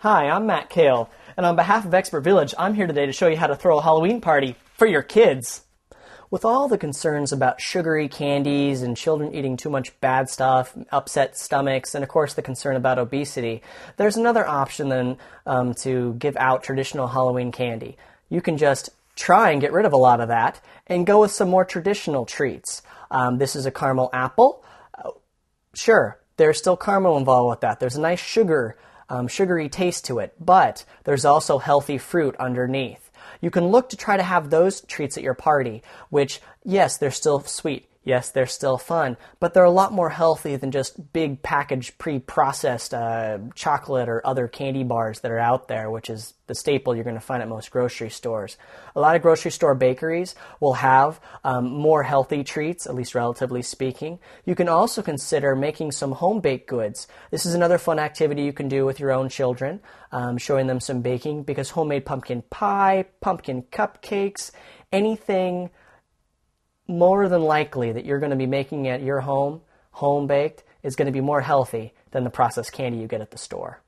Hi, I'm Matt Kale, and on behalf of Expert Village, I'm here today to show you how to throw a Halloween party for your kids. With all the concerns about sugary candies and children eating too much bad stuff, upset stomachs, and of course the concern about obesity, there's another option than to give out traditional Halloween candy. You can just try and get rid of a lot of that and go with some more traditional treats. This is a caramel apple. Sure, there's still caramel involved with that. There's a nice sugary taste to it, but there's also healthy fruit underneath. You can look to try to have those treats at your party, which, yes, they're still sweet. Yes, they're still fun, but they're a lot more healthy than just big packaged pre-processed chocolate or other candy bars that are out there, which is the staple you're going to find at most grocery stores. A lot of grocery store bakeries will have more healthy treats, at least relatively speaking. You can also consider making some home-baked goods. This is another fun activity you can do with your own children, showing them some baking, because homemade pumpkin pie, pumpkin cupcakes, anything more than likely that you're going to be making at your home baked, is going to be more healthy than the processed candy you get at the store.